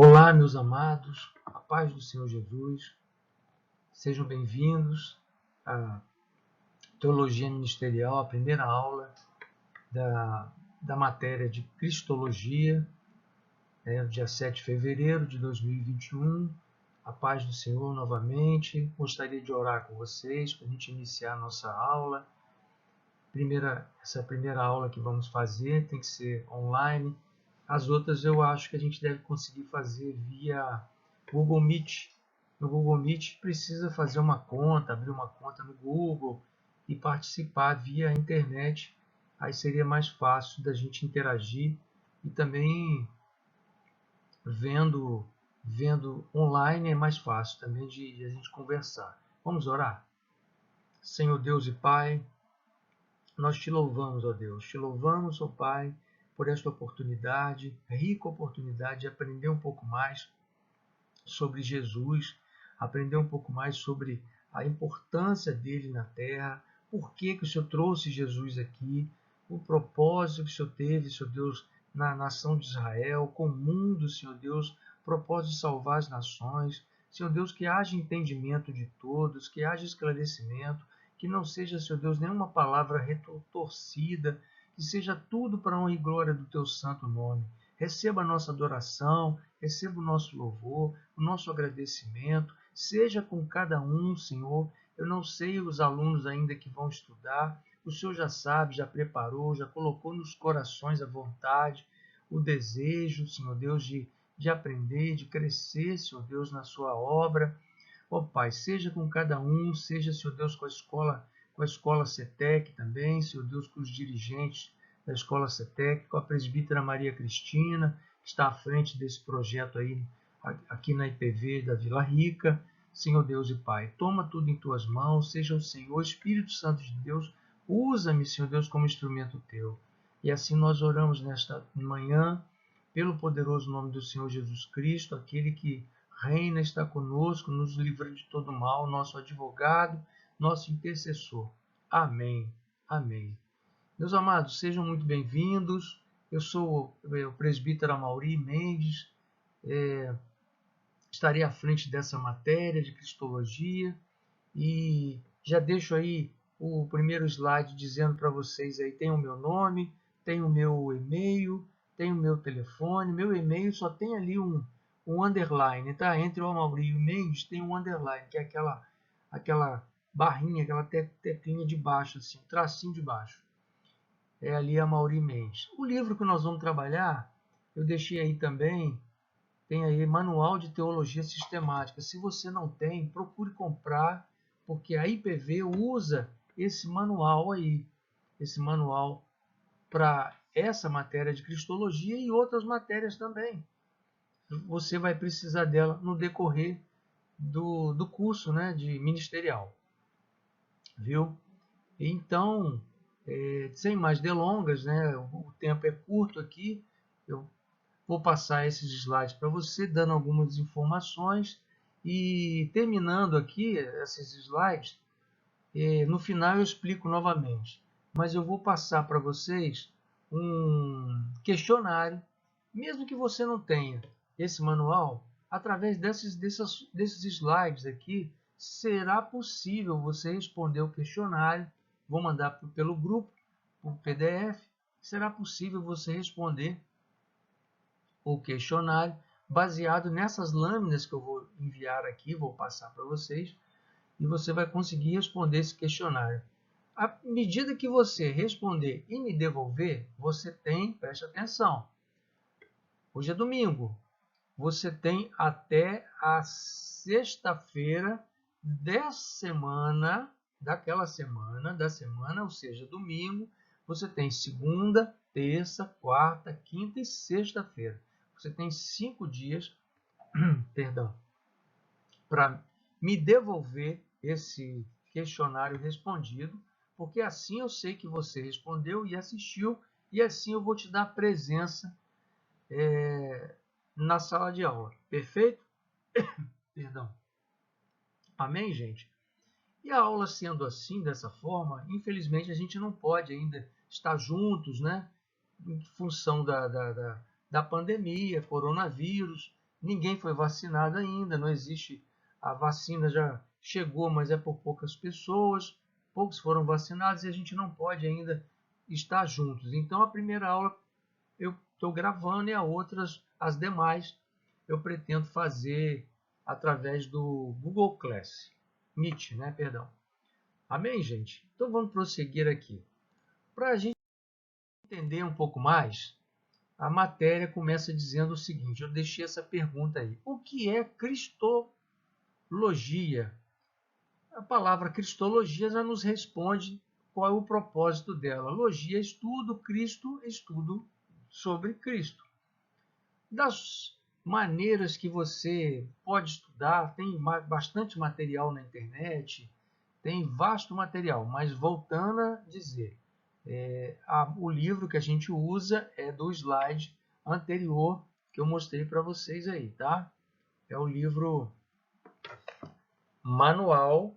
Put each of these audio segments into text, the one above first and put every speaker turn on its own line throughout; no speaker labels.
Olá, meus amados, a paz do Senhor Jesus, sejam bem-vindos à Teologia Ministerial, a primeira aula da matéria de Cristologia, no dia 7 de fevereiro de 2021. A paz do Senhor novamente. Gostaria de orar com vocês para a gente iniciar a nossa aula. Essa primeira aula que vamos fazer tem que ser online. As outras eu acho que a gente deve conseguir fazer via Google Meet. No Google Meet precisa fazer uma conta, abrir uma conta no Google e participar via internet. Aí seria mais fácil da gente interagir e também vendo online é mais fácil também de a gente conversar. Vamos orar? Senhor Deus e Pai, nós te louvamos, ó Deus, te louvamos, ó Pai, por esta oportunidade, rica oportunidade de aprender um pouco mais sobre Jesus, aprender um pouco mais sobre a importância dele na terra, por que o Senhor trouxe Jesus aqui, o propósito que o Senhor teve, Senhor Deus, na nação de Israel, com o mundo, Senhor Deus, propósito de salvar as nações, Senhor Deus, que haja entendimento de todos, que haja esclarecimento, que não seja, Senhor Deus, nenhuma palavra retorcida, que seja tudo para a honra e glória do Teu santo nome. Receba a nossa adoração, receba o nosso louvor, o nosso agradecimento, seja com cada um, Senhor. Eu não sei os alunos ainda que vão estudar, o Senhor já sabe, já preparou, já colocou nos corações a vontade, o desejo, Senhor Deus, de aprender, de crescer, Senhor Deus, na sua obra. Ó Pai, seja com cada um, seja, Senhor Deus, com a escola CETEC também, Senhor Deus, com os dirigentes da escola CETEC, com a presbítera Maria Cristina, que está à frente desse projeto aí, aqui na IPV da Vila Rica. Senhor Deus e Pai, toma tudo em tuas mãos, seja o Senhor, Espírito Santo de Deus, usa-me, Senhor Deus, como instrumento teu. E assim nós oramos nesta manhã, pelo poderoso nome do Senhor Jesus Cristo, aquele que reina, está conosco, nos livra de todo mal, nosso advogado, nosso intercessor. Amém. Amém. Meus amados, sejam muito bem-vindos. Eu sou o presbítero Amaury Mendes, estarei à frente dessa matéria de Cristologia e já deixo aí o primeiro slide dizendo para vocês aí, tem o meu nome, tem o meu e-mail, tem o meu telefone. Meu e-mail só tem ali um underline, tá? Entre o Amaury e o Mendes tem um underline, que é aquela barrinha, aquela teclinha de baixo, assim, tracinho de baixo. É ali Amaury Mendes. O livro que nós vamos trabalhar, eu deixei aí também, tem aí Manual de Teologia Sistemática. Se você não tem, procure comprar, porque a IPV usa esse manual aí, esse manual para essa matéria de Cristologia e outras matérias também. Você vai precisar dela no decorrer do curso, né, de ministerial. Viu? Então, sem mais delongas, né, o tempo é curto aqui, eu vou passar esses slides para você, dando algumas informações e terminando aqui esses slides, no final eu explico novamente. Mas eu vou passar para vocês um questionário, mesmo que você não tenha esse manual, através desses slides aqui, será possível você responder o questionário. Vou mandar pelo grupo, por PDF, será possível você responder o questionário baseado nessas lâminas que eu vou enviar aqui, vou passar para vocês, e você vai conseguir responder esse questionário. À medida que você responder e me devolver, você tem, preste atenção, hoje é domingo, você tem até a sexta-feira da semana, ou seja, domingo, você tem segunda, terça, quarta, quinta e sexta-feira. Você tem 5 dias, perdão, para me devolver esse questionário respondido, porque assim eu sei que você respondeu e assistiu, e assim eu vou te dar presença na sala de aula. Perfeito? Perdão. Amém, gente? E a aula sendo assim, dessa forma, infelizmente a gente não pode ainda estar juntos, né? Em função da pandemia, coronavírus. ninguém foi vacinado ainda, não existe, a vacina já chegou, mas é por poucas pessoas, poucos foram vacinados e a gente não pode ainda estar juntos. Então a primeira aula eu estou gravando e as demais, eu pretendo fazer através do Google Class, Meet, né, perdão. Amém, gente? Então vamos prosseguir aqui. Para a gente entender um pouco mais, a matéria começa dizendo o seguinte, eu deixei essa pergunta aí. O que é cristologia? A palavra cristologia já nos responde qual é o propósito dela. Logia é estudo, Cristo é estudo sobre Cristo. Das maneiras que você pode estudar, tem bastante material na internet, tem vasto material, mas voltando a dizer, o livro que a gente usa é do slide anterior que eu mostrei para vocês aí, tá? É o livro Manual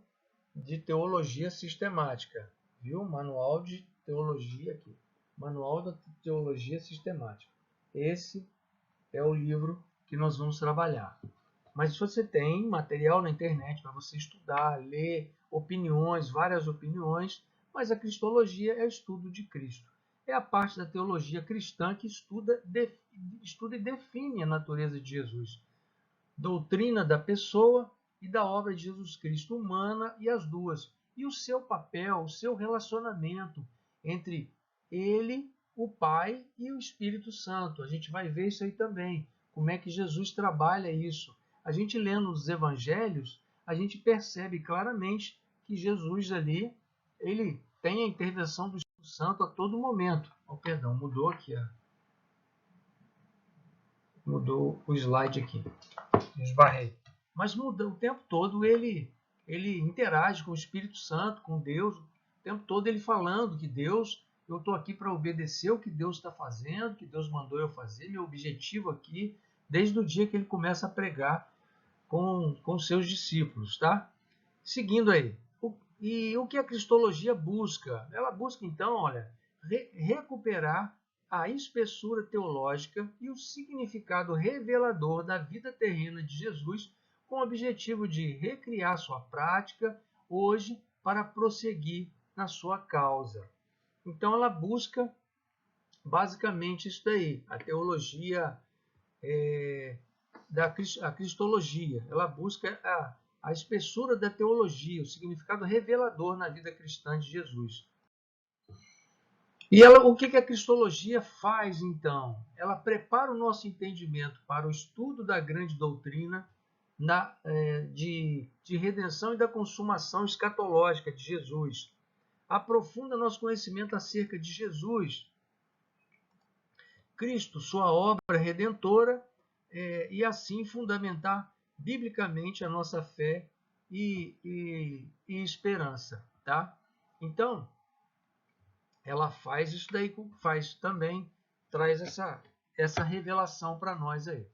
de Teologia Sistemática, viu? Manual de Teologia aqui, Manual da Teologia Sistemática. Esse é o livro que nós vamos trabalhar. Mas você tem material na internet para você estudar, ler opiniões, várias opiniões, mas a cristologia é o estudo de Cristo. É a parte da teologia cristã que estuda e define a natureza de Jesus, doutrina da pessoa e da obra de Jesus Cristo, humana e as duas, e o seu papel, o seu relacionamento entre ele, o Pai e o Espírito Santo. A gente vai ver isso aí também, como é que Jesus trabalha isso. A gente lendo os evangelhos, a gente percebe claramente que Jesus ali, ele tem a intervenção do Espírito Santo a todo momento. Oh, perdão, mudou aqui, mudou o slide aqui, esbarrei. Mas muda o tempo todo, ele interage com o Espírito Santo, com Deus, o tempo todo ele falando que Deus, eu estou aqui para obedecer o que Deus está fazendo, que Deus mandou eu fazer, meu objetivo aqui, desde o dia que ele começa a pregar com seus discípulos, tá? Seguindo aí, e o que a cristologia busca? Ela busca, então, olha, recuperar a espessura teológica e o significado revelador da vida terrena de Jesus, com o objetivo de recriar sua prática hoje para prosseguir na sua causa. Então, ela busca basicamente isso daí, a teologia a cristologia. Ela busca a espessura da teologia, o significado revelador na vida cristã de Jesus. E o que a cristologia faz, então? Ela prepara o nosso entendimento para o estudo da grande doutrina de redenção e da consumação escatológica de Jesus. Aprofunda nosso conhecimento acerca de Jesus, Cristo, sua obra redentora, e assim fundamentar biblicamente a nossa fé e esperança. Tá? Então, ela faz isso daí, faz também, traz essa revelação para nós aí.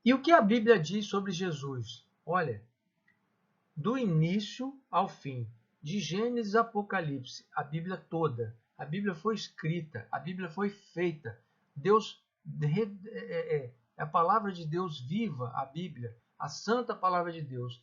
E o que a Bíblia diz sobre Jesus? Olha, do início ao fim, de Gênesis a Apocalipse, a Bíblia toda, a Bíblia foi escrita, a Bíblia foi feita, Deus a palavra de Deus viva, a Bíblia, a santa palavra de Deus,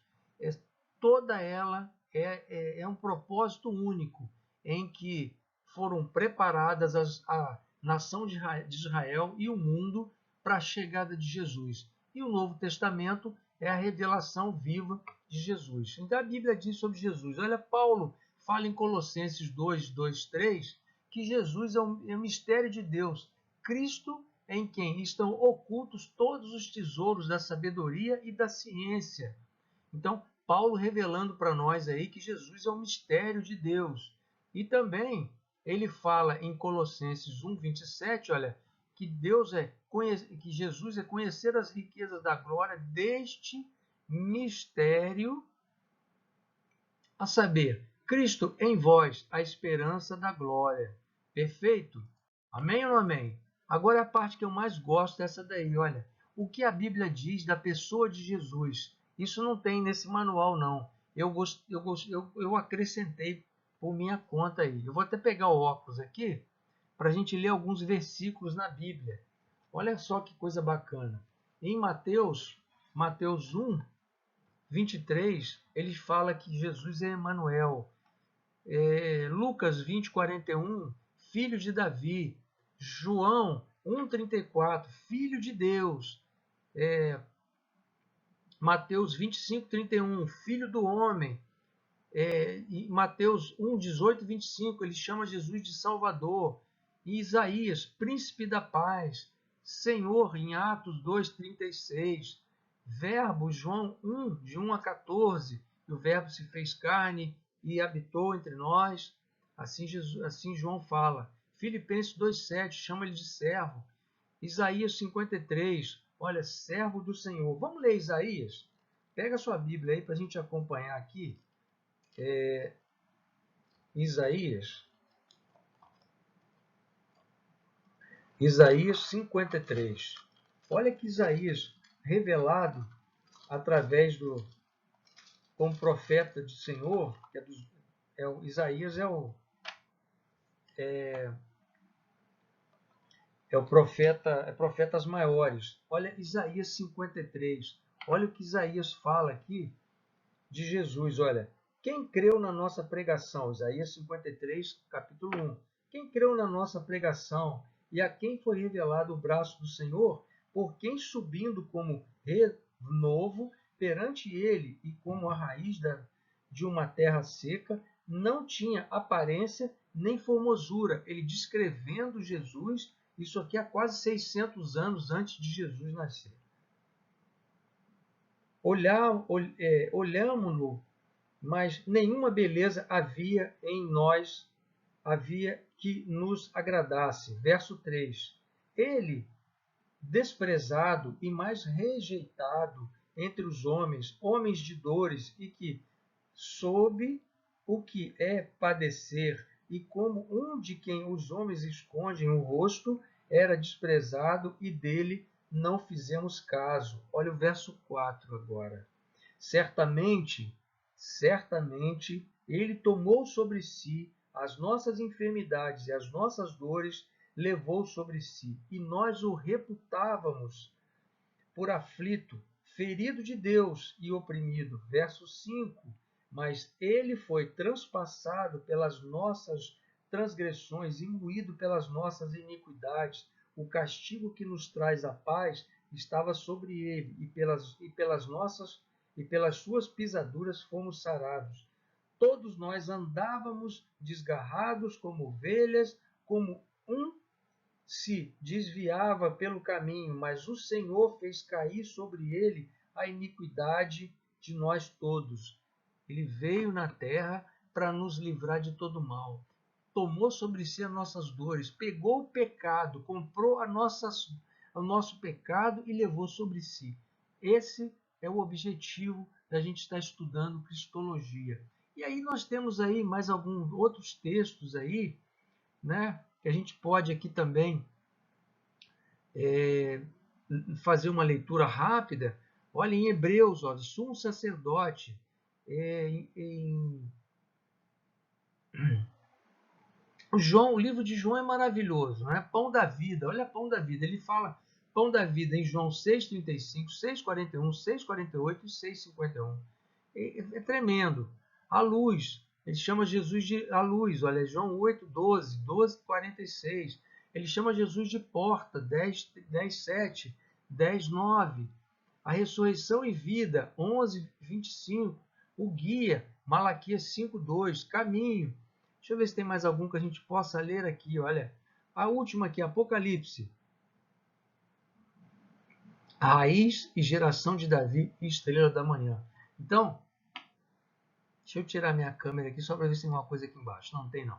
toda ela é um propósito único, em que foram preparadas a nação de Israel e o mundo para a chegada de Jesus. E o Novo Testamento é a revelação viva de Jesus. Então a Bíblia diz sobre Jesus. Olha, Paulo fala em Colossenses 2, 2, 3, que Jesus é um mistério de Deus. Cristo em quem estão ocultos todos os tesouros da sabedoria e da ciência. Então, Paulo revelando para nós aí que Jesus é um mistério de Deus. E também ele fala em Colossenses 1, 27, olha, que que Jesus é conhecer as riquezas da glória deste mistério, a saber, Cristo em vós, a esperança da glória. Perfeito? Amém ou não amém? Agora a parte que eu mais gosto é essa daí, olha. O que a Bíblia diz da pessoa de Jesus? Isso não tem nesse manual, não. Eu acrescentei por minha conta aí. Eu vou até pegar o óculos aqui para a gente ler alguns versículos na Bíblia. Olha só que coisa bacana. Em Mateus 1, 23, ele fala que Jesus é Emanuel. Lucas 20, 41, filho de Davi. João 1, 34, filho de Deus. Mateus 25, 31, filho do homem. E Mateus 1, 18 e 25, ele chama Jesus de Salvador. E Isaías, príncipe da paz. Senhor, em Atos 2, 36. Verbo, João 1, de 1 a 14. E o verbo se fez carne e habitou entre nós. Assim João fala. Filipenses 2, 7, chama ele de servo. Isaías 53, olha, servo do Senhor. Vamos ler Isaías? Pega a sua Bíblia aí para a gente acompanhar aqui. Isaías 53. Olha que Isaías, revelado através como profeta do Senhor, Isaías é o profetas maiores. Olha Isaías 53. Olha o que Isaías fala aqui de Jesus. Olha, quem creu na nossa pregação? Isaías 53, capítulo 1. Quem creu na nossa pregação e a quem foi revelado o braço do Senhor, por quem subindo como renovo perante ele e como a raiz de uma terra seca, não tinha aparência nem formosura. Ele descrevendo Jesus, isso aqui há quase 600 anos antes de Jesus nascer. Olhámo-lo, mas nenhuma beleza havia em nós, havia que nos agradasse. Verso 3. Ele, desprezado e mais rejeitado entre os homens, homens de dores, e que soube o que é padecer, e como um de quem os homens escondem o rosto, era desprezado e dele não fizemos caso. Olha o verso 4 agora. Certamente, ele tomou sobre si as nossas enfermidades e as nossas dores levou sobre si, e nós o reputávamos por aflito, ferido de Deus e oprimido. Verso 5. Mas ele foi transpassado pelas nossas transgressões, imbuído pelas nossas iniquidades. O castigo que nos traz a paz estava sobre ele, e pelas suas pisaduras fomos sarados. Todos nós andávamos desgarrados como ovelhas, como um se desviava pelo caminho, mas o Senhor fez cair sobre ele a iniquidade de nós todos. Ele veio na terra para nos livrar de todo mal. Tomou sobre si as nossas dores, pegou o pecado, comprou o nosso pecado e levou sobre si. Esse é o objetivo da gente estar estudando Cristologia. E aí nós temos aí mais alguns outros textos aí, né, que a gente pode aqui também fazer uma leitura rápida. Olha, em Hebreus, olha, sumo sacerdote, o livro de João é maravilhoso, né? Pão da vida, olha pão da vida, ele fala pão da vida em João 6,35, 6,41, 6,48 e 6,51. É tremendo. A luz, ele chama Jesus de a luz, olha, João 8, 12, 12, 46. Ele chama Jesus de porta, 10, 10, 7, 10, 9. A ressurreição e vida, 11, 25. O guia, Malaquias 5, 2. Caminho. Deixa eu ver se tem mais algum que a gente possa ler aqui, olha. A última aqui, Apocalipse. A raiz e geração de Davi e estrela da manhã. Então, deixa eu tirar minha câmera aqui só para ver se tem uma coisa aqui embaixo. Não tem, não.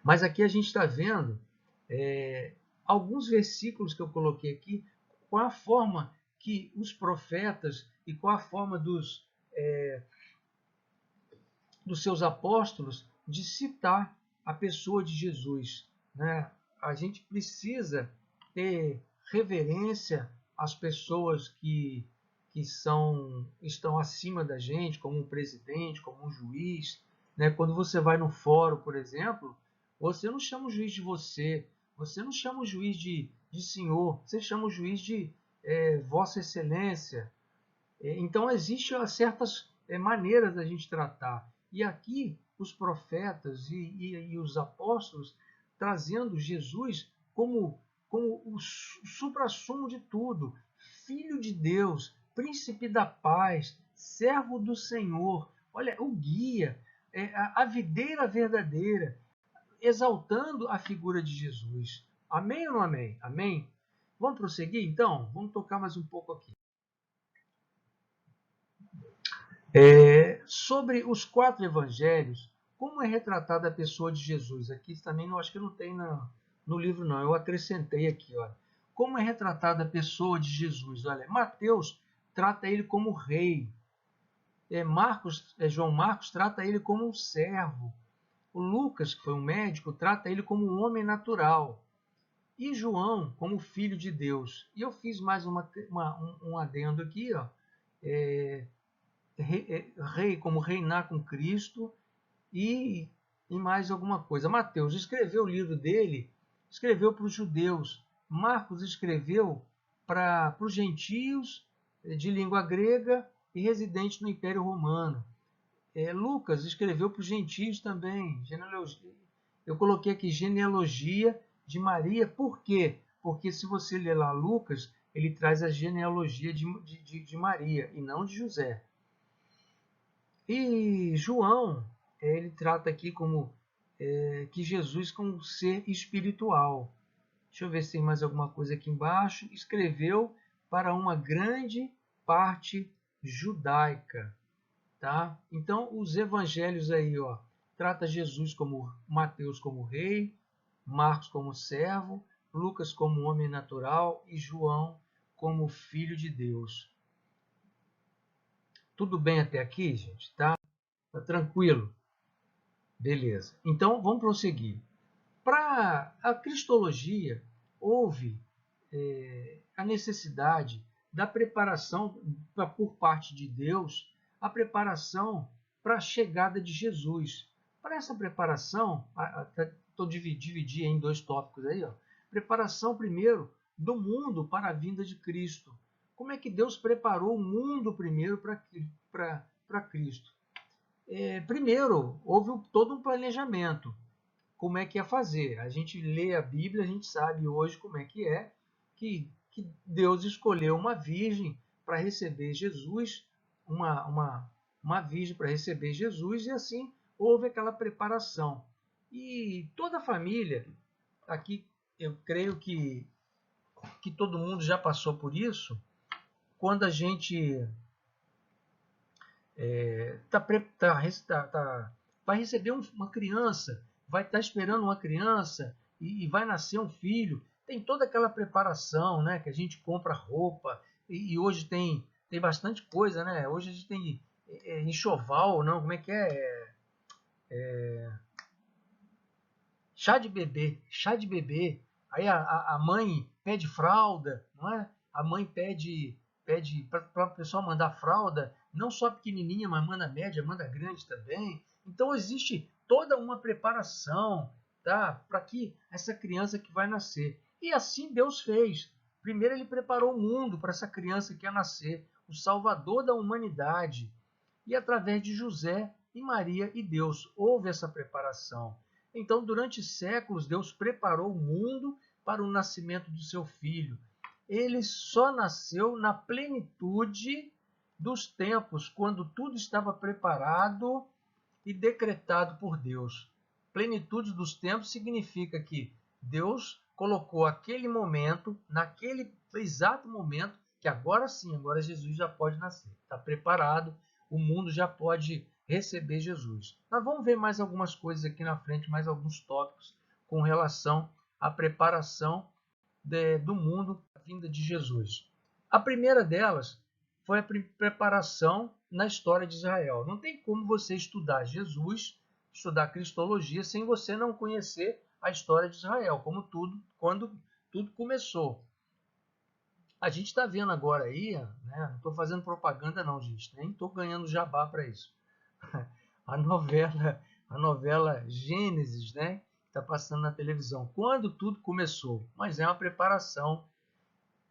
Mas aqui a gente está vendo alguns versículos que eu coloquei aqui com a forma que os profetas e com a forma dos seus apóstolos de citar a pessoa de Jesus, né? A gente precisa ter reverência às pessoas que estão acima da gente, como um presidente, como um juiz, né? Quando você vai no fórum, por exemplo, você não chama o juiz de você Você não chama o juiz de senhor, você chama o juiz de Vossa Excelência. Então, existem certas maneiras da gente tratar. E aqui, os profetas e os apóstolos trazendo Jesus como o suprassumo de tudo, Filho de Deus, Príncipe da paz, servo do Senhor, olha, o guia, a videira verdadeira, exaltando a figura de Jesus. Amém ou não amém? Amém? Vamos prosseguir então? Vamos tocar mais um pouco aqui. Sobre os 4 evangelhos, como é retratada a pessoa de Jesus? Aqui também não, acho que não tem no livro não, eu acrescentei aqui. Olha. Como é retratada a pessoa de Jesus? Olha, Mateus trata ele como rei. João Marcos trata ele como um servo. O Lucas, que foi um médico, trata ele como um homem natural. E João como filho de Deus. E eu fiz mais um adendo aqui, ó. Rei, como reinar com Cristo e mais alguma coisa. Mateus escreveu o livro dele, escreveu para os judeus. Marcos escreveu para os gentios de língua grega e residentes no Império Romano. Lucas escreveu para os gentios também. Eu coloquei aqui genealogia de Maria. Por quê? Porque se você ler lá Lucas, ele traz a genealogia de Maria e não de José. E João, ele trata aqui como que Jesus como um ser espiritual. Deixa eu ver se tem mais alguma coisa aqui embaixo. Escreveu para uma grande parte judaica. Tá? Então, os evangelhos aí, ó, trata Jesus como Mateus como rei, Marcos como servo, Lucas como homem natural e João como filho de Deus. Tudo bem até aqui, gente? Tá tranquilo? Beleza. Então, vamos prosseguir. Para a cristologia, houve a necessidade da preparação por parte de Deus, a preparação para a chegada de Jesus. Para essa preparação, estou dividindo em 2 tópicos aí, ó. Preparação primeiro do mundo para a vinda de Cristo. Como é que Deus preparou o mundo primeiro para Cristo? Primeiro, houve todo um planejamento. Como é que ia fazer? A gente lê a Bíblia, a gente sabe hoje como é que Deus escolheu uma virgem para receber Jesus, uma virgem para receber Jesus, e assim houve aquela preparação. E toda a família, aqui eu creio que todo mundo já passou por isso, quando a gente vai receber uma criança, vai estar esperando uma criança e vai nascer um filho, tem toda aquela preparação, né? Que a gente compra roupa e hoje tem bastante coisa, né? Hoje a gente tem enxoval, não? Como é que é? Chá de bebê. Aí a mãe pede fralda, não é? A mãe pede para o pessoal mandar fralda, não só pequenininha, mas manda média, manda grande também. Então existe toda uma preparação, tá, para que essa criança que vai nascer. E assim Deus fez. Primeiro ele preparou o mundo para essa criança que ia nascer, o Salvador da humanidade. E através de José e Maria e Deus houve essa preparação. Então, durante séculos, Deus preparou o mundo para o nascimento do seu filho. Ele só nasceu na plenitude dos tempos, quando tudo estava preparado e decretado por Deus. Plenitude dos tempos significa que Deus colocou aquele momento, naquele exato momento, que agora sim, agora Jesus já pode nascer. Está preparado, o mundo já pode receber Jesus. Nós vamos ver mais algumas coisas aqui na frente, mais alguns tópicos com relação à preparação do mundo para a vinda de Jesus. A primeira delas foi a preparação na história de Israel. Não tem como você estudar Jesus, estudar Cristologia, sem você não conhecer a história de Israel, quando tudo começou. A gente está vendo agora aí, né, não estou fazendo propaganda não, gente, nem estou ganhando jabá para isso. A novela Gênesis, né, está passando na televisão. Quando tudo começou, mas é uma preparação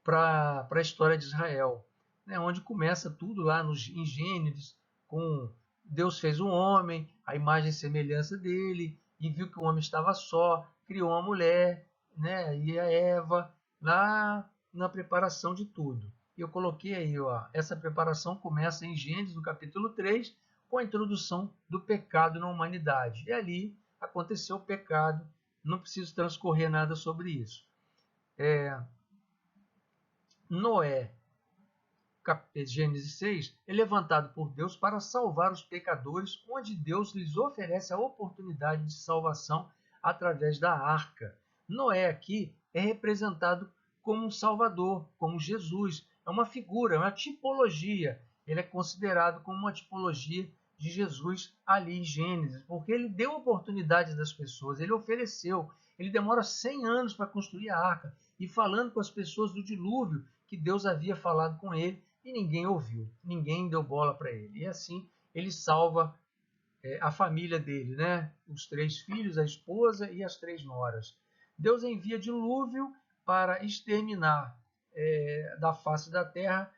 para a história de Israel, né? Onde começa tudo lá em Gênesis, com Deus fez um homem, a imagem e semelhança dele, e viu que o homem estava só, criou uma mulher, né? E a Eva, lá na preparação de tudo. E eu coloquei aí, ó, essa preparação começa em Gênesis, no capítulo 3, com a introdução do pecado na humanidade. E ali aconteceu o pecado, não preciso transcorrer nada sobre isso. Noé, Gênesis 6, é levantado por Deus para salvar os pecadores, onde Deus lhes oferece a oportunidade de salvação através da arca. Noé aqui é representado como um salvador, como Jesus. É uma figura, é uma tipologia. Ele é considerado como uma tipologia de Jesus ali em Gênesis, porque ele deu oportunidade das pessoas, ele ofereceu. Ele demora 100 anos para construir a arca, e falando com as pessoas do dilúvio, que Deus havia falado com ele, e ninguém ouviu, ninguém deu bola para ele. E assim ele salva a família dele, né? Os 3 filhos, a esposa e as 3 noras. Deus envia dilúvio para exterminar da face da terra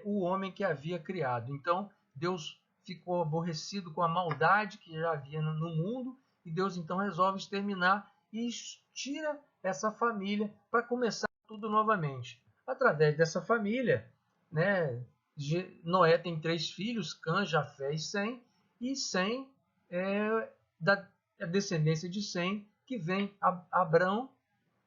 o homem que havia criado. Então Deus ficou aborrecido com a maldade que já havia no mundo, e Deus então resolve exterminar e tira essa família para começar tudo novamente. Através dessa família, né, Noé tem 3 filhos, Cã, Jafé e Sem, e Sem é da descendência de Sem, que vem Abrão,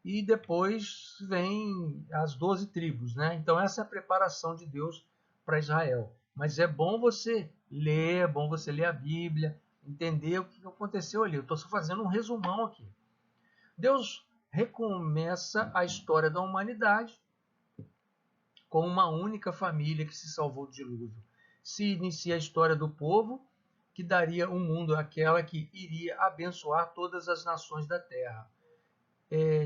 e depois vem as 12 tribos, né? Então essa é a preparação de Deus para Israel. Mas é bom você ler, é bom você ler a Bíblia, entender o que aconteceu ali. Eu estou só fazendo um resumão aqui. Deus recomeça a história da humanidade com uma única família que se salvou do dilúvio. Se inicia a história do povo, que daria um mundo àquela que iria abençoar todas as nações da terra.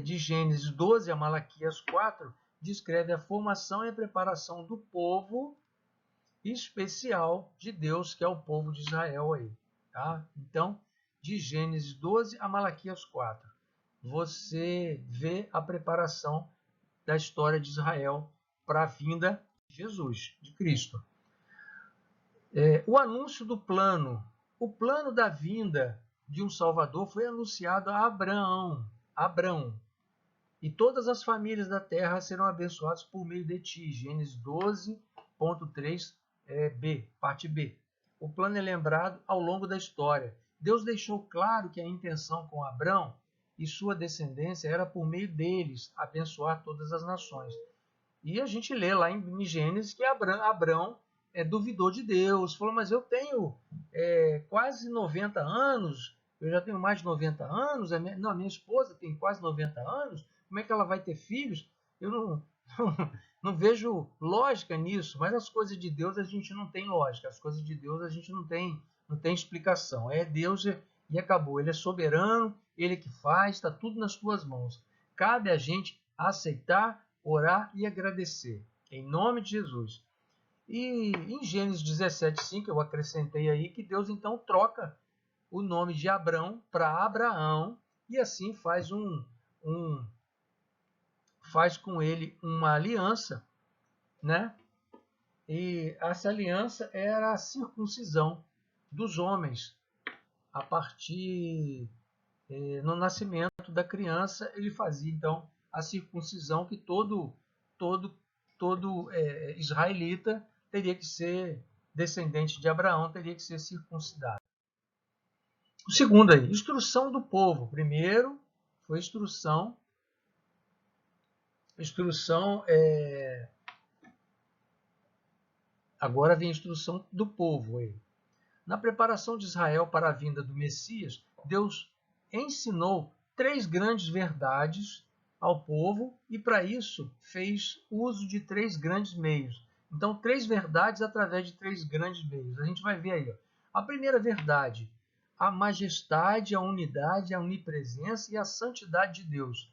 De Gênesis 12 a Malaquias 4, descreve a formação e a preparação do povo especial de Deus, que é o povo de Israel aí. Tá? Então, de Gênesis 12 a Malaquias 4, você vê a preparação da história de Israel para a vinda de Jesus, de Cristo. O anúncio do plano. O plano da vinda de um Salvador foi anunciado a Abrão. E todas as famílias da terra serão abençoadas por meio de ti. Gênesis 12.3b, parte B. O plano é lembrado ao longo da história. Deus deixou claro que a intenção com Abrão e sua descendência era por meio deles abençoar todas as nações. E a gente lê lá em Gênesis que Abrão duvidou de Deus, falou, mas eu tenho quase 90 anos, eu já tenho mais de 90 anos, a minha esposa tem quase 90 anos, como é que ela vai ter filhos? Eu não vejo lógica nisso, mas as coisas de Deus a gente não tem lógica, as coisas de Deus a gente não tem explicação. É Deus e acabou, ele é soberano, ele que faz, está tudo nas suas mãos. Cabe a gente aceitar, orar e agradecer, em nome de Jesus. E em Gênesis 17:5, eu acrescentei aí que Deus então troca o nome de Abrão para Abraão, e assim faz com ele uma aliança, né? E essa aliança era a circuncisão dos homens. A partir no nascimento da criança, ele fazia então a circuncisão que todo israelita teria que ser descendente de Abraão, teria que ser circuncidado. O segundo aí, instrução do povo. Primeiro foi instrução agora vem a instrução do povo aí. Na preparação de Israel para a vinda do Messias, Deus ensinou 3 grandes verdades ao povo, e para isso fez uso de 3 grandes meios. Então, 3 verdades através de 3 grandes meios. A gente vai ver aí. Ó. A primeira verdade, a majestade, a unidade, a onipresença e a santidade de Deus.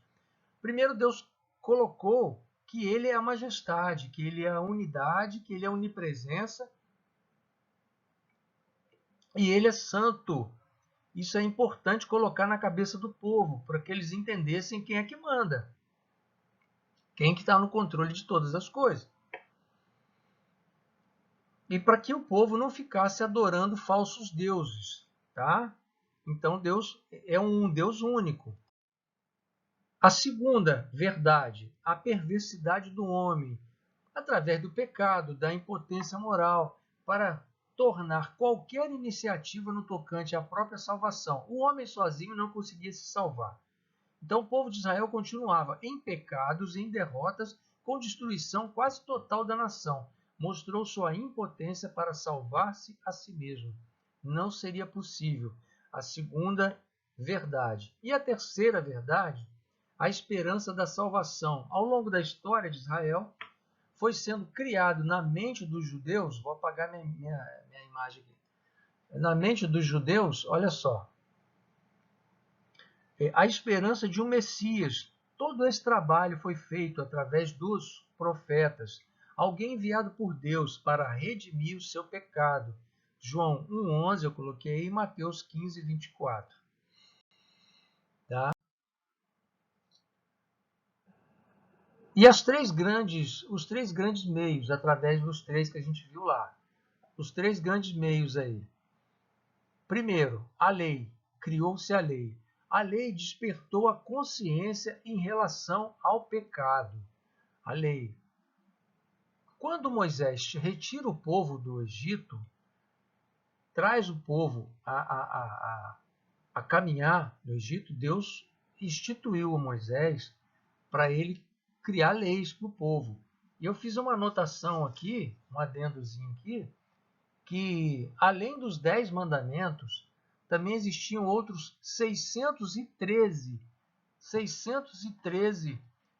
Primeiro, Deus colocou que ele é a majestade, que ele é a unidade, que ele é a onipresença, e ele é santo. Isso é importante colocar na cabeça do povo, para que eles entendessem quem é que manda, quem é que está no controle de todas as coisas. E para que o povo não ficasse adorando falsos deuses, tá? Então Deus é um Deus único. A segunda verdade, a perversidade do homem, através do pecado, da impotência moral, para tornar qualquer iniciativa no tocante à própria salvação. O homem sozinho não conseguia se salvar. Então o povo de Israel continuava em pecados, em derrotas, com destruição quase total da nação. Mostrou sua impotência para salvar-se a si mesmo. Não seria possível. A segunda verdade. E a terceira verdade, a esperança da salvação. Ao longo da história de Israel, foi sendo criado na mente dos judeus, vou apagar minha imagem aqui, na mente dos judeus, olha só, a esperança de um Messias. Todo esse trabalho foi feito através dos profetas, alguém enviado por Deus para redimir o seu pecado. João 1,11 eu coloquei aí, Mateus 15:24. Tá? E os três grandes meios, através dos três que a gente viu lá. Os três grandes meios aí. Primeiro, a lei. Criou-se a lei. A lei despertou a consciência em relação ao pecado. A lei. Quando Moisés retira o povo do Egito, traz o povo a caminhar no Egito, Deus instituiu a Moisés para ele criar leis para o povo. E eu fiz uma anotação aqui, um adendozinho aqui, que além dos 10 mandamentos, também existiam outros 613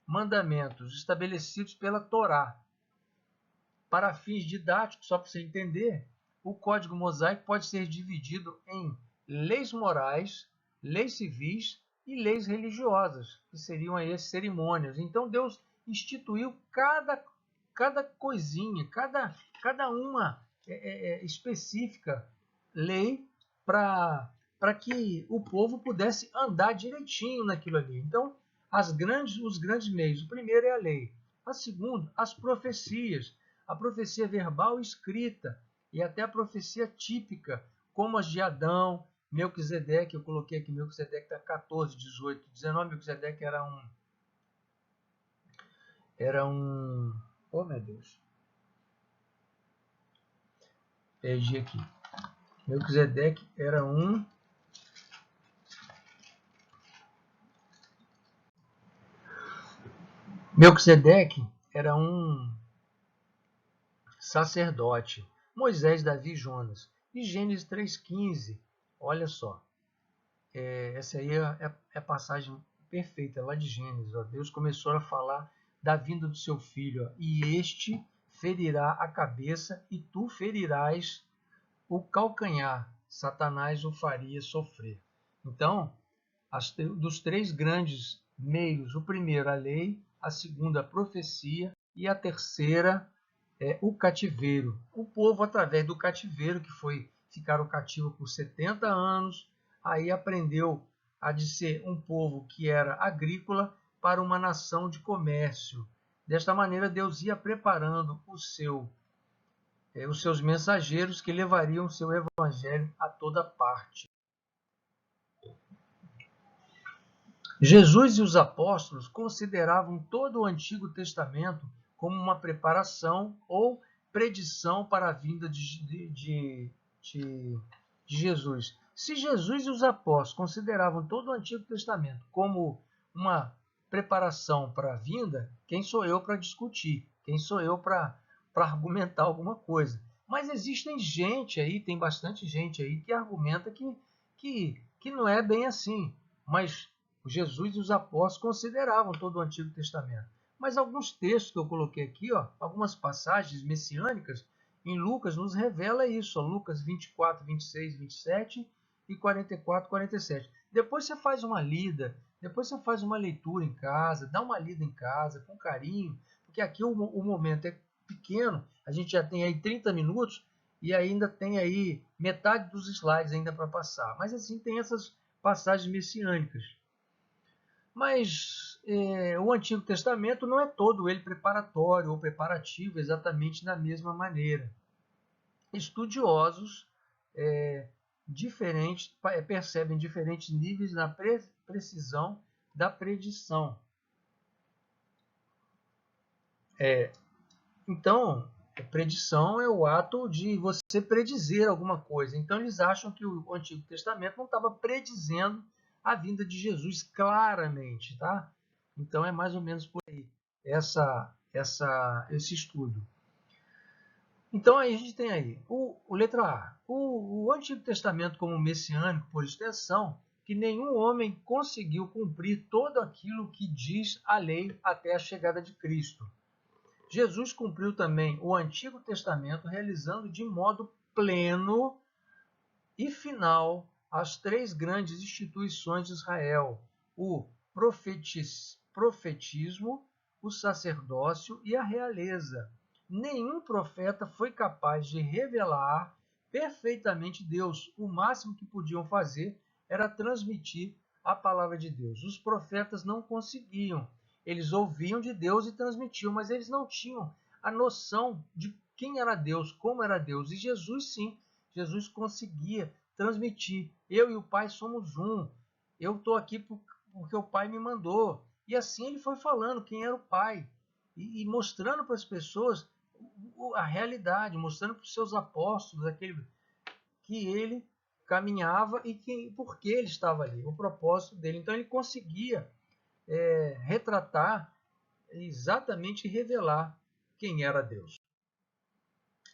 mandamentos estabelecidos pela Torá. Para fins didáticos, só para você entender, o Código Mosaico pode ser dividido em leis morais, leis civis e leis religiosas, que seriam aí as cerimônias. Então Deus instituiu cada coisinha, cada uma específica lei para que o povo pudesse andar direitinho naquilo ali. Então, os grandes meios. O primeiro é a lei. A segunda, as profecias. A profecia verbal escrita e até a profecia típica, como as de Adão, Melquisedeque, eu coloquei aqui, Melquisedeque está 14, 18, 19, Melquisedeque era um, oh meu Deus, perdi aqui, Melquisedeque era um sacerdote. Moisés, Davi e Jonas. E Gênesis 3,15, olha só, essa aí é a passagem perfeita lá de Gênesis. Ó. Deus começou a falar da vinda do seu filho. Ó, e este ferirá a cabeça e tu ferirás o calcanhar. Satanás o faria sofrer. Então, dos três grandes meios, o primeiro a lei, a segunda a profecia e a terceira o cativeiro. O povo, através do cativeiro, que ficaram cativos por 70 anos, aí aprendeu a de ser um povo que era agrícola para uma nação de comércio. Desta maneira, Deus ia preparando os seus mensageiros que levariam o seu evangelho a toda parte. Jesus e os apóstolos consideravam todo o Antigo Testamento como uma preparação ou predição para a vinda de Jesus. Se Jesus e os apóstolos consideravam todo o Antigo Testamento como uma preparação para a vinda, quem sou eu para discutir? Quem sou eu para argumentar alguma coisa? Mas existem gente aí, tem bastante gente aí que argumenta que não é bem assim. Mas Jesus e os apóstolos consideravam todo o Antigo Testamento. Mas alguns textos que eu coloquei aqui, ó, algumas passagens messiânicas, em Lucas nos revela isso. Ó, Lucas 24, 26, 27 e 44, 47. Depois você faz uma lida, depois você faz uma leitura em casa, dá uma lida em casa, com carinho, porque aqui o momento é pequeno, a gente já tem aí 30 minutos, e ainda tem aí metade dos slides ainda para passar. Mas assim, tem essas passagens messiânicas. Mas o Antigo Testamento não é todo ele preparatório ou preparativo exatamente da mesma maneira. Estudiosos percebem diferentes níveis na precisão da predição. Então, predição é o ato de você predizer alguma coisa. Então, eles acham que o Antigo Testamento não estava predizendo a vinda de Jesus claramente, tá? Então, é mais ou menos por aí esse estudo. Então, aí a gente tem aí letra A. O Antigo Testamento como messiânico, por extensão, que nenhum homem conseguiu cumprir tudo aquilo que diz a lei até a chegada de Cristo. Jesus cumpriu também o Antigo Testamento, realizando de modo pleno e final as três grandes instituições de Israel: o profetismo, o sacerdócio e a realeza. Nenhum profeta foi capaz de revelar perfeitamente Deus. O máximo que podiam fazer era transmitir a palavra de Deus. Os profetas não conseguiam. Eles ouviam de Deus e transmitiam, mas eles não tinham a noção de quem era Deus, como era Deus. E Jesus sim, Jesus conseguia transmitir. Eu e o Pai somos um. Eu estou aqui porque o Pai me mandou. E assim ele foi falando quem era o Pai. E mostrando para as pessoas a realidade, mostrando para os seus apóstolos que ele caminhava e por que ele estava ali, o propósito dele. Então ele conseguia retratar, exatamente revelar quem era Deus.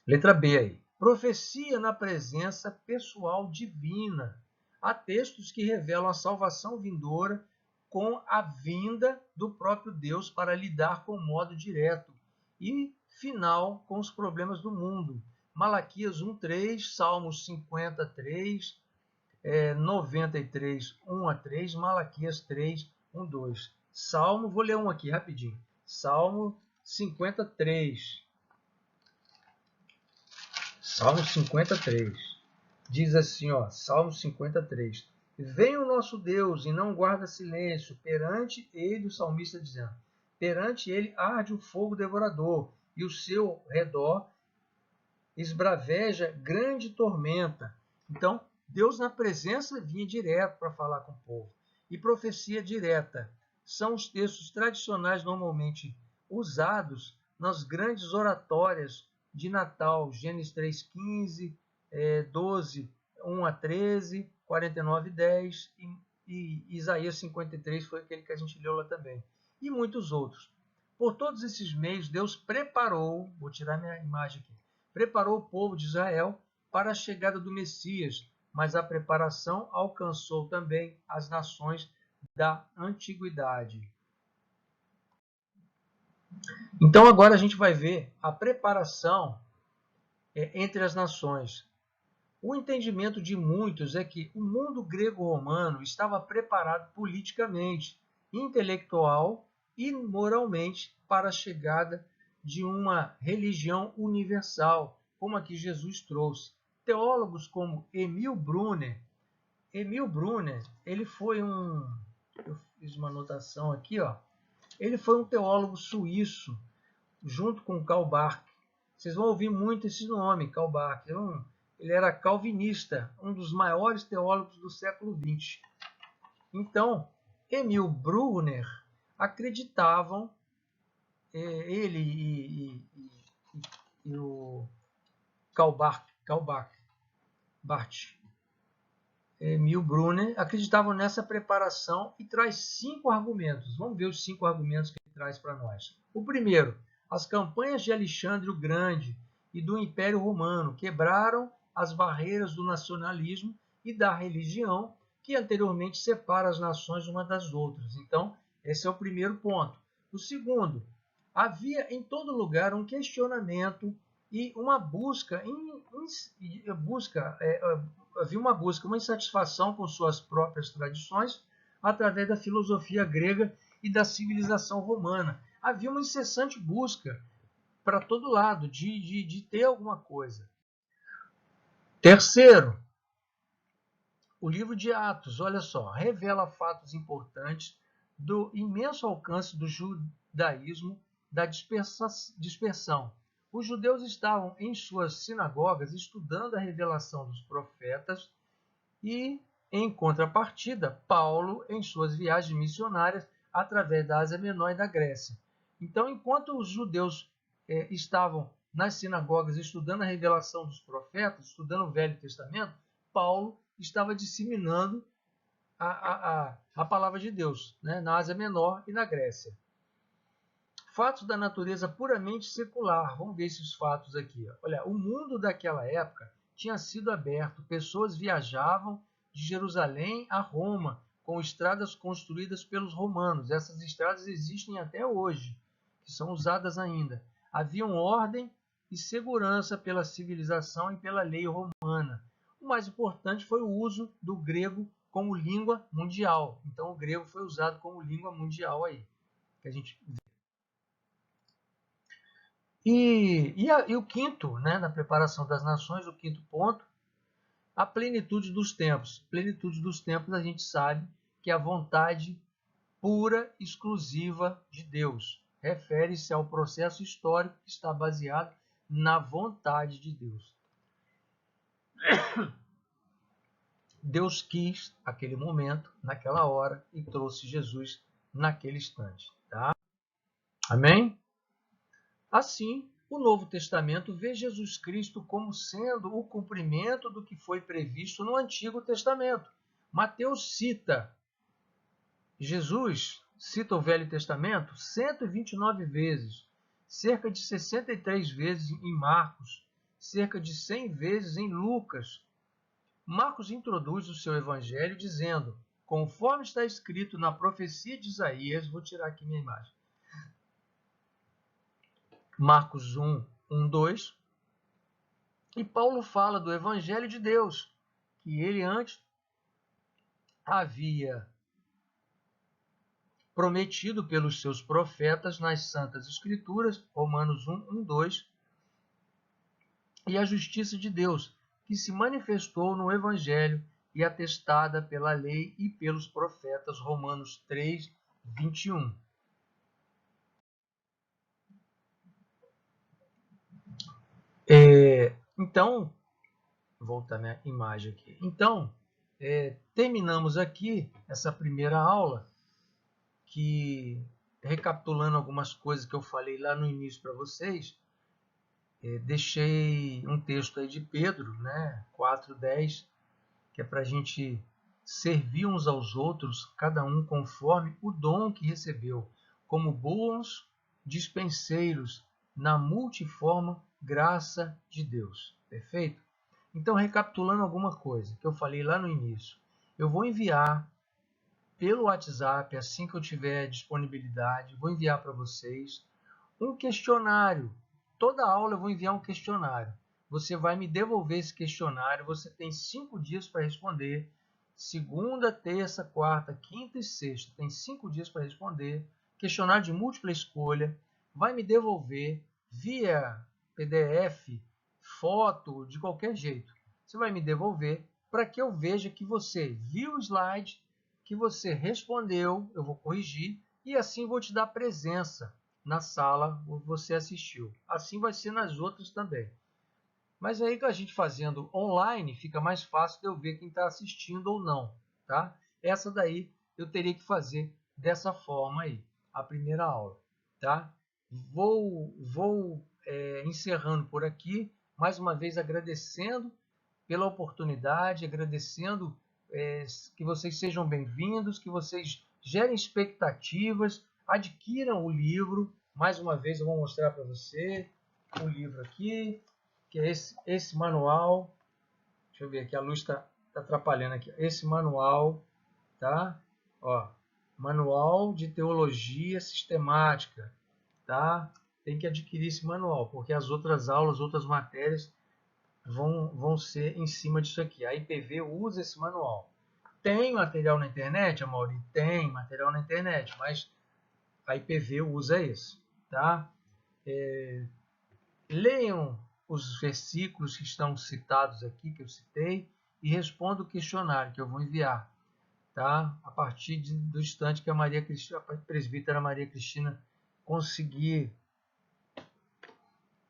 Letra B aí. Profecia na presença pessoal divina. Há textos que revelam a salvação vindoura com a vinda do próprio Deus para lidar com modo direto e final com os problemas do mundo. Malaquias 1:3, Salmos 53, 93, 1-3, Malaquias 3, 1-2. Salmo, vou ler um aqui rapidinho. Salmo 53. Salmo 53. Diz assim, ó, Salmo 53. Vem o nosso Deus e não guarda silêncio, perante ele, o salmista dizendo, perante ele arde o fogo devorador, e o seu redor esbraveja grande tormenta. Então, Deus na presença vinha direto para falar com o povo. E profecia direta são os textos tradicionais normalmente usados nas grandes oratórias de Natal, Gênesis 3:15, 12, 1-13, 49:10 e Isaías 53 foi aquele que a gente leu lá também. E muitos outros. Por todos esses meios, Deus preparou, vou tirar minha imagem aqui, preparou o povo de Israel para a chegada do Messias, mas a preparação alcançou também as nações da antiguidade. Então agora a gente vai ver a preparação entre as nações. O entendimento de muitos é que o mundo grego-romano estava preparado politicamente, intelectual e moralmente para a chegada de uma religião universal, como a que Jesus trouxe. Teólogos como Emil Brunner, ele foi eu fiz uma anotação aqui, ó. Ele foi um teólogo suíço, junto com Karl Barth. Vocês vão ouvir muito esse nome, Karl Barth. Ele era calvinista, um dos maiores teólogos do século XX. Então, Emil Brunner acreditavam, ele e o Karl Barth, Emil Brunner, acreditavam nessa preparação e traz 5 argumentos. Vamos ver os 5 argumentos que ele traz para nós. O primeiro, as campanhas de Alexandre o Grande e do Império Romano quebraram as barreiras do nacionalismo e da religião que anteriormente separa as nações umas das outras. Então, esse é o primeiro ponto. O segundo, havia em todo lugar um questionamento e uma havia uma insatisfação com suas próprias tradições através da filosofia grega e da civilização romana. Havia uma incessante busca para todo lado de ter alguma coisa. Terceiro, o livro de Atos, olha só, revela fatos importantes do imenso alcance do judaísmo da dispersão. Os judeus estavam em suas sinagogas estudando a revelação dos profetas e, em contrapartida, Paulo em suas viagens missionárias através da Ásia Menor e da Grécia. Então, enquanto os judeus estavam nas sinagogas estudando a revelação dos profetas, estudando o Velho Testamento, Paulo estava disseminando a palavra de Deus, né, na Ásia Menor e na Grécia. Fatos da natureza puramente secular. Vamos ver esses fatos aqui. Olha, o mundo daquela época tinha sido aberto. Pessoas viajavam de Jerusalém a Roma, com estradas construídas pelos romanos. Essas estradas existem até hoje, que são usadas ainda. Haviam ordem e segurança pela civilização e pela lei romana. O mais importante foi o uso do grego como língua mundial. Então, o grego foi usado como língua mundial aí, que a gente vê. E o quinto, né, na preparação das nações, o quinto ponto, a plenitude dos tempos. Plenitude dos tempos, a gente sabe que é a vontade pura, exclusiva de Deus. Refere-se ao processo histórico que está baseado na vontade de Deus. Deus quis aquele momento, naquela hora, e trouxe Jesus naquele instante. Tá? Amém? Assim, o Novo Testamento vê Jesus Cristo como sendo o cumprimento do que foi previsto no Antigo Testamento. Mateus cita Jesus, cita o Velho Testamento 129 vezes, cerca de 63 vezes em Marcos, cerca de 100 vezes em Lucas. Marcos introduz o seu evangelho dizendo, conforme está escrito na profecia de Isaías, vou tirar aqui minha imagem, Marcos 1, 2, e Paulo fala do Evangelho de Deus, que ele antes havia prometido pelos seus profetas nas Santas Escrituras, Romanos 1, 2, e a justiça de Deus, que se manifestou no Evangelho e atestada pela lei e pelos profetas, Romanos 3, 21. Então, voltar minha imagem aqui. Então, terminamos aqui essa primeira aula, que, recapitulando algumas coisas que eu falei lá no início para vocês, deixei um texto aí de Pedro, né, 4:10, que é para a gente servir uns aos outros, cada um conforme o dom que recebeu, como bons dispenseiros na multiforme graça de Deus. Perfeito? Então, recapitulando alguma coisa que eu falei lá no início, eu vou enviar pelo WhatsApp, assim que eu tiver disponibilidade, vou enviar para vocês um questionário. Toda aula eu vou enviar um questionário. Você vai me devolver esse questionário, você tem 5 dias para responder. Segunda, terça, quarta, quinta e sexta. Tem 5 dias para responder. Questionário de múltipla escolha. Vai me devolver via PDF, foto, de qualquer jeito. Você vai me devolver para que eu veja que você viu o slide, que você respondeu, eu vou corrigir, e assim vou te dar presença na sala onde você assistiu. Assim vai ser nas outras também. Mas aí, a gente fazendo online, fica mais fácil de eu ver quem está assistindo ou não. Tá? Essa daí eu teria que fazer dessa forma aí, a primeira aula. Tá? Vou encerrando por aqui, mais uma vez agradecendo pela oportunidade, agradecendo que vocês sejam bem-vindos, que vocês gerem expectativas, adquiram o livro. Mais uma vez eu vou mostrar para você o livro aqui, que é esse manual. Deixa eu ver aqui, a luz está atrapalhando aqui. Esse manual, tá? Ó, Manual de Teologia Sistemática, tá? Tem que adquirir esse manual, porque as outras aulas, outras matérias vão ser em cima disso aqui. A IPV usa esse manual. Tem material na internet, Amaury? Tem material na internet, mas a IPV usa esse. Tá? Leiam os versículos que estão citados aqui, que eu citei, e respondo o questionário que eu vou enviar, tá? A partir do instante que a presbítera Maria Cristina conseguir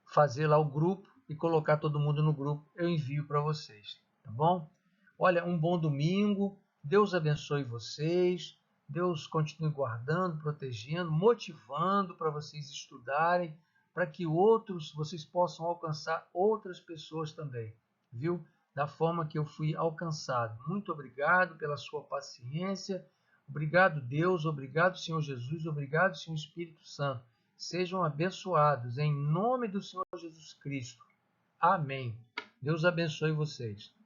fazer lá o grupo e colocar todo mundo no grupo, eu envio para vocês, tá bom? Olha, um bom domingo, Deus abençoe vocês, Deus continue guardando, protegendo, motivando para vocês estudarem, para que vocês possam alcançar outras pessoas também, viu? Da forma que eu fui alcançado. Muito obrigado pela sua paciência, obrigado Deus, obrigado Senhor Jesus, obrigado Senhor Espírito Santo. Sejam abençoados em nome do Senhor Jesus Cristo. Amém. Deus abençoe vocês.